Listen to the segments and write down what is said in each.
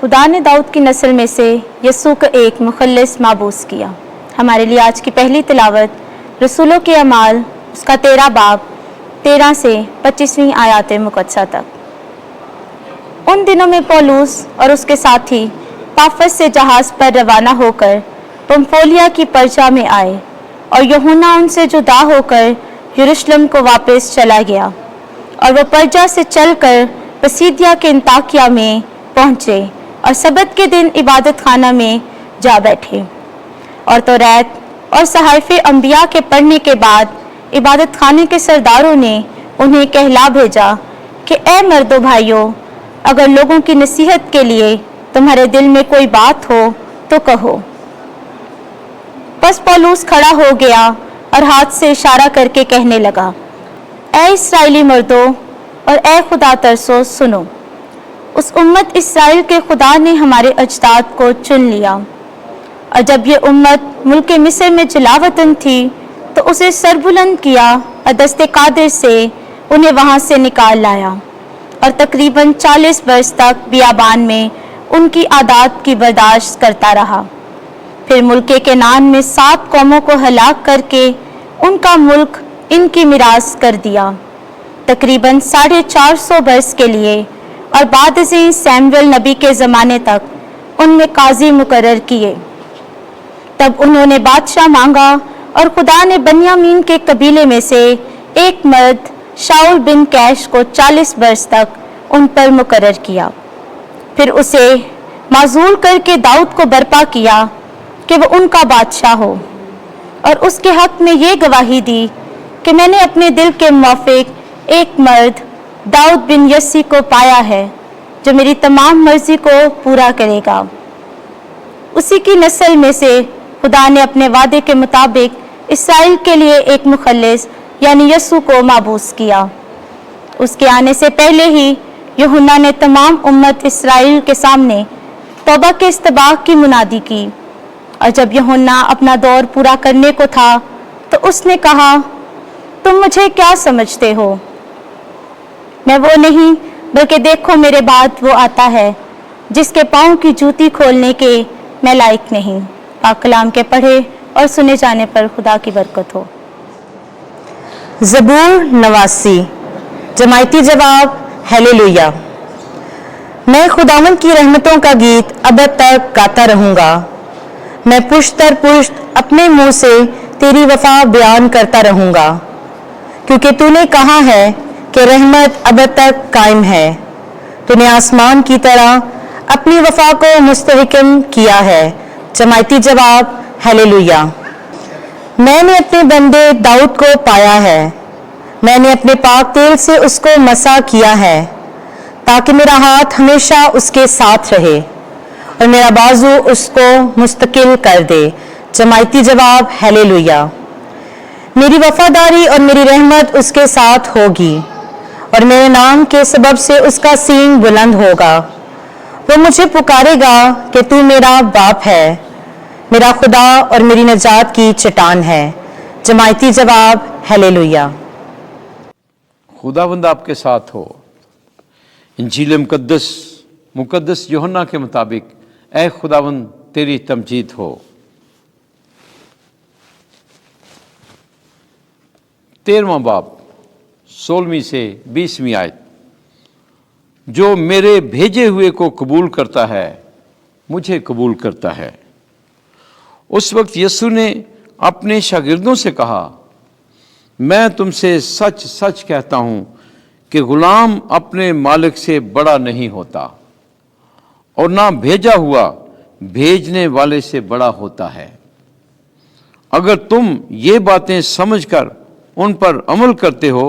खुदा ने दाऊद की नस्ल में से यसू को एक मुखल्लिस माबूस किया। हमारे लिए आज की पहली तिलावत रसूलों के अमाल उसका 13 बाब 13 से 25वीं आयात मुक़द्दसा तक। उन दिनों में पौलुस और उसके साथी पाफस से जहाज़ पर रवाना होकर पंफोलिया की पर्चा में आए और यूहन्ना उनसे जुदा होकर यरूशलेम को वापस चला गया और वह पर्जा से चलकर पसीदिया के अंताकिया में पहुंचे और सबत के दिन इबादत खाना में जा बैठे और तौरात और सहाइफे अंबिया के पढ़ने के बाद इबादत खाने के सरदारों ने उन्हें कहला भेजा कि ए मर्दो भाइयों, अगर लोगों की नसीहत के लिए तुम्हारे दिल में कोई बात हो तो कहो। बस पौलुस खड़ा हो गया और हाथ से इशारा करके कहने लगा, ए इस्राएली मर्दों और ए खुदा तरसो सुनो। उस उम्मत इस्राएल के खुदा ने हमारे अजदाद को चुन लिया और जब ये उम्मत मुल्क मिस्र में जलावतन थी तो उसे सरबुलंद किया और दस्ते कादिर से उन्हें वहाँ से निकाल लाया और तकरीबन 40 वर्ष तक बियाबान में उनकी आदात की बर्दाश्त करता रहा। फिर मुल्क केनान में 7 कौमों को हलाक करके उनका मुल्क इनकी मिरास कर दिया तकरीबन 450 वर्ष के लिए, और बाद से सैमुएल नबी के ज़माने तक उनमें काजी मुकर्रर किए। तब उन्होंने बादशाह मांगा और खुदा ने बन्यामीन के कबीले में से एक मर्द शाऊल बिन कैश को 40 वर्ष तक उन पर मुकर्रर किया। फिर उसे माजूल करके दाऊद को बर्पा किया कि वह उनका बादशाह हो, और उसके हक में ये गवाही दी कि मैंने अपने दिल के मुवाफिक एक मर्द दाऊद बिन यस्सी को पाया है जो मेरी तमाम मर्जी को पूरा करेगा। उसी की नस्ल में से खुदा ने अपने वादे के मुताबिक इस्राएल के लिए एक मुखल्लिस यानी यसू को माबूस किया। उसके आने से पहले ही यूहन्ना ने तमाम उम्मत इस्राएल के सामने तौबा के इस्तबाह की मुनादी की, और जब यूहन्ना अपना दौर पूरा करने को था तो उसने कहा, तुम मुझे क्या समझते हो? मैं वो नहीं, बल्कि देखो मेरे बाद वो आता है जिसके पाँव की जूती खोलने के मैं लायक नहीं। पाक कलाम के पढ़े और सुने जाने पर खुदा की बरकत हो। ज़बूर 89। जमायती जवाब हालेलुया। मैं खुदावंद की रहमतों का गीत अब तक गाता रहूंगा। मैं पुश्त दर पुश्त अपने मुंह से तेरी वफा बयान करता रहूंगा, क्योंकि तूने कहा है कि रहमत अब तक कायम है। तूने आसमान की तरह अपनी वफा को मुस्तहकम किया है। जमायती जवाब हालेलुया। मैंने अपने बंदे दाऊद को पाया है, मैंने अपने पाक तेल से उसको मसा किया है, ताकि मेरा हाथ हमेशा उसके साथ रहे और मेरा बाजू उसको मुस्तकिल कर दे। जमायती जवाब हालेलुया। मेरी वफादारी और मेरी रहमत उसके साथ होगी और मेरे नाम के सबब से उसका सींग बुलंद होगा। वो मुझे पुकारेगा कि तू मेरा बाप है, मेरा खुदा और मेरी नजात की चट्टान है। जमायती जवाब हालेलुया। खुदावंद आपके साथ हो। इंजील मुकद्दस यूहन्ना के मुताबिक ऐ खुदावंद तेरी तमजीद हो। 13वां बाब 16वीं से 20वीं आयत। जो मेरे भेजे हुए को कबूल करता है मुझे कबूल करता है। उस वक्त यीशु ने अपने शागिर्दों से कहा, मैं तुमसे सच सच कहता हूं कि गुलाम अपने मालिक से बड़ा नहीं होता और ना भेजा हुआ भेजने वाले से बड़ा होता है। अगर तुम ये बातें समझकर उन पर अमल करते हो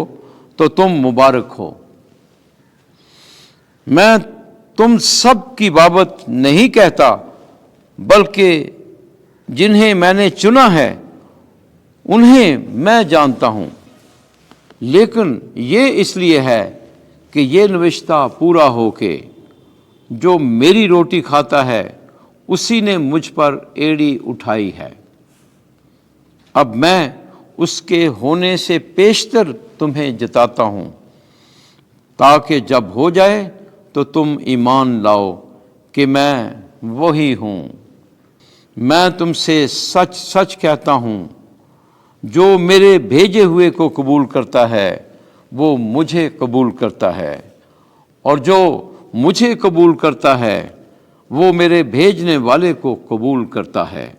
तो तुम मुबारक हो। मैं तुम सब की बाबत नहीं कहता, बल्कि जिन्हें मैंने चुना है उन्हें मैं जानता हूं, लेकिन ये इसलिए है कि ये नविश्ता पूरा हो के जो मेरी रोटी खाता है उसी ने मुझ पर एड़ी उठाई है। अब मैं उसके होने से पेशतर तुम्हें जताता हूं, ताकि जब हो जाए तो तुम ईमान लाओ کہ میں وہی ہوں۔ میں تم سے سچ سچ کہتا ہوں، جو میرے بھیجے ہوئے کو قبول کرتا ہے وہ مجھے قبول کرتا ہے، اور جو مجھے قبول کرتا ہے وہ میرے بھیجنے والے کو قبول کرتا ہے۔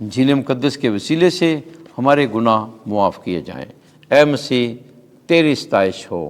انجیل مقدس کے وسیلے سے ہمارے گناہ معاف کیے جائیں۔ اے مسیح، تیری ستائش ہو۔